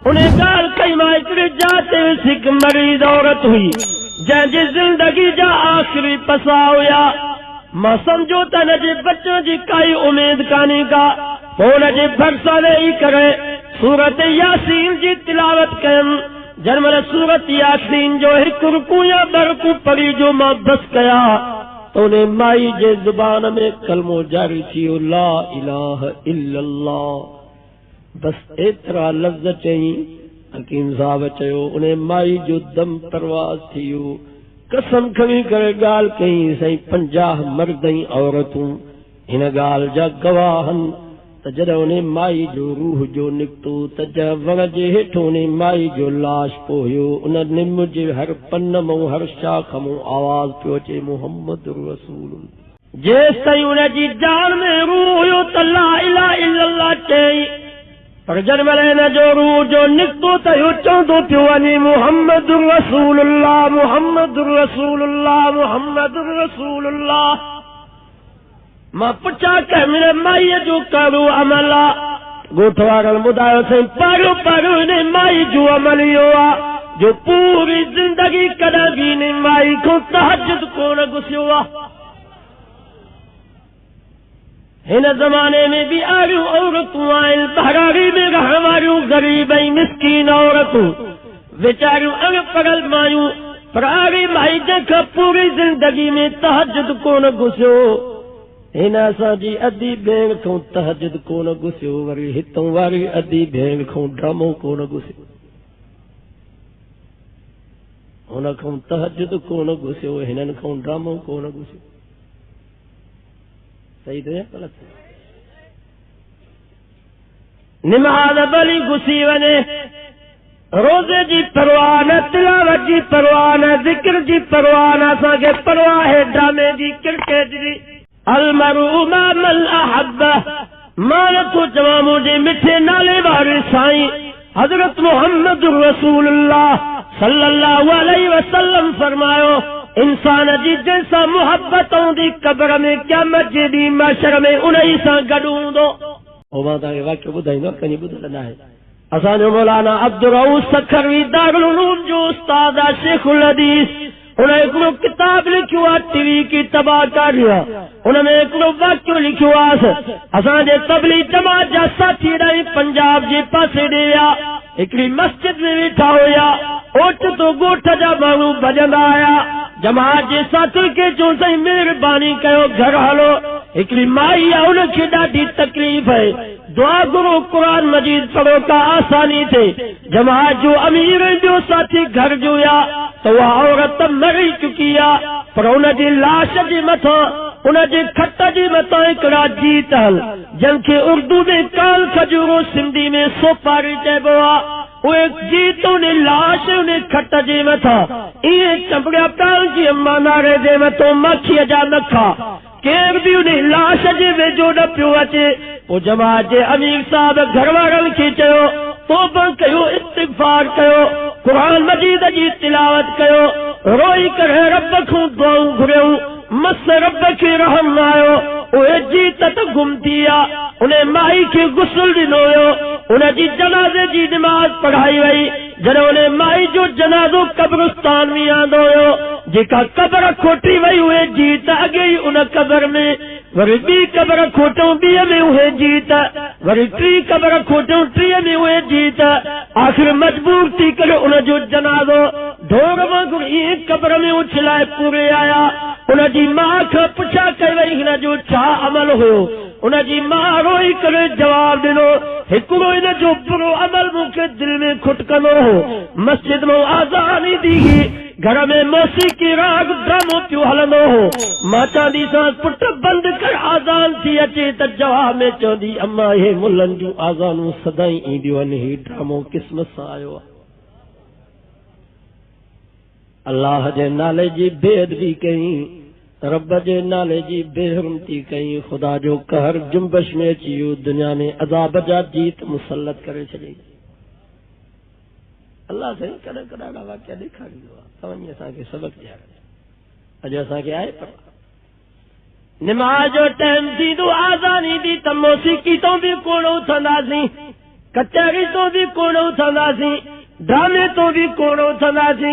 انہیں گال کئی مائکڑ جاتے سکھ مریض عورت ہوئی جن جی زندگی جا آخری پسا ہویا ماں سمجھو تا نجی بچوں جی کئی امید کانی کا وہ نجی بھرسا نہیں کرے سورت یاسین جی تلاوت کن جرمل سورت یاسین جو ایک رکو یا برکو پڑی جو ماں بس کیا تو نے مائی جے زبان میں کلمو جاری تھیو لا الہ الا اللہ بس اترا لفظ چاہیے حکیم صاحب چیو انہیں مائی جو دم پرواز تھیو قسم کھوی کرے گال کہیں سائیں 50 مردیں عورتوں ان گال جا گواہن تجد انہیں مائی جو روح جو نکتو تجد ورجے ہٹھوں نے مائی جو لاش پوہیو انہیں نم جے ہر پنمو ہر شاخمو آواز پیوچے محمد رسول اللہ جیس تائیں انہیں جی جان میں روح یو لا الہ الا اللہ چاہیے پر جرملے نہ جو روح جو نکتو تیو چوندو پیوانی محمد رسول اللہ محمد رسول اللہ محمد رسول اللہ ماں پچا کہ میرے مائی جو کرو عملہ گوٹوارل مدائیو سے پارو پارو نے مائی جو عملی ہوا جو پوری زندگی کدگی نے مائی کو تحجد کو نہ گسی ہوا ان زمانے میں بھی آریوں عورتوں آئل بہراری میں رہواریوں غریبیں مسکین عورتوں وچاریوں اگ پگل مایوں پر آری مائی جکھا پوری زندگی میں تحجد کو نہ گسو ان اساں جی ادی بھیڑ کھوں تحجد کو نہ گسو وری ہتوں واری ادی بھیڑ کھوں ڈراموں کو نہ گسو ان کھوں تحجد کو نہ گسو ہنن کھوں ڈراموں کو نہ گسو صحیح تو ہے غلط ہے نماز بلی گسی ونے روزے جی پروانہ تلاوت جی پروانہ ذکر جی پروانہ ساگے پرواہ ڈرامے جی کرکٹ جی المرء ما من احب مالکو جوامو جی مٹھے نالے بارے سائیں حضرت محمد رسول اللہ صلی اللہ علیہ وسلم فرمایو انسان جی جیسا محبتوں دی قبر میں قیامت جی دی معاشر میں انہی سا گڈوں دو او ماتا کے واقعہ بدھائی نو کنی بدھلنا ہے اسان مولانا عبدالرؤوف سکھروی دارالعلوم جو استاد شیخ الحدیث انہیں ایک کتاب لکھوا ٹی وی کی تباہ کر دیا انہوں نے ایک واقعہ لکھوا اسان جے تبلیغ جماعت جا ساتھی رہی پنجاب جی پاسے دیا ایکڑی مسجد میں بیٹھا ہویا اوٹ تو گوٹھ جا مانو بجند آیا جماعت جے ساتھی کے جو سہی مہربانی کہو گھر ہلو ایکڑی مائی ان کی ڈاڈی تکلیف ہے دعا کرو قرآن مجید پڑھو کا آسانی تھے جماعت جو امیر جو ساتھی گھر جویا تو وہ عورت مری چکی پر ان جی لاش جی متھا ان جی کھٹ جی متھا ایکڑا جیت ہل جن کے اردو میں کال کھجورو سندھی میں سوپاری چیبو وہ جیتوں نے لاش انہیں کھٹ جی متھا یہ چمڑیا پال جی اما نارے دے متو مکھی جا نکھا کیر بھی انہیں لاش جی ویجو نہ پیو اچے وہ جماعت جے امیر صاحب گھر وارن کی چیو توبہ کیو استغفار کیو قرآن مجید جی تلاوت کیو روئی کرے رب کو دعاؤں گھریوں مس رب کی رحم آئو اوے جیت تو گم دیا انہیں مائی کی غسل دنویو انہیں جی جنازے جی نماز پڑھائی وئی جنہوں نے مائی جو جنازو قبرستان میں آندویو جی کا قبر کھوٹی وئی ہوئے جیت اگئی انہیں قبر میں وری بی قبر کھوٹوں بی میں ہوئے جیت وری ٹری قبر کھوٹوں ٹری میں ہوئے جیت آخر مجبور تھی کرے انہیں جو جنازو ڈھور مانگو ایک قبر میں اچھلائے پورے آیا انہیں جی ماں کا پچھا کہ وئی انہیں جو چھا عمل ہو انہیں جی ماں روئی کرے جواب دنو ہکڑو انہیں جو برو عمل مو کے دل میں کھٹکنو ہو مسجد میں آزانی دی گی گھر میں موسیقی راگ ڈرامو پیو ہلنو ہو ماں چاندی سانس پٹ بند کر آزان تھی اچے تا جواب میں چوندی اما یہ ملن جو آزانو صدائیں ایڈیو نہیں ڈرامو قسمت سا آئیو اللہ جے نالے جی بے ادبی کہیں رب جے نالے جی بے حرمتی کہیں خدا جو قہر جنبش میں چیو دنیا میں عذاب جا جیت مسلط کرے چلے اللہ سے کڑا کڑا واقعہ دیکھا گیا سمجھے اساں کے سبق دیا اج اساں کے آئے پر نماز جو ٹائم دی دو آزانی دی تم موسیقی تو بھی کوڑو تھندازی کچہری تو بھی کوڑ اٹھنداسیں، ڈرامے تو بھی کوڑ اٹھنداسیں،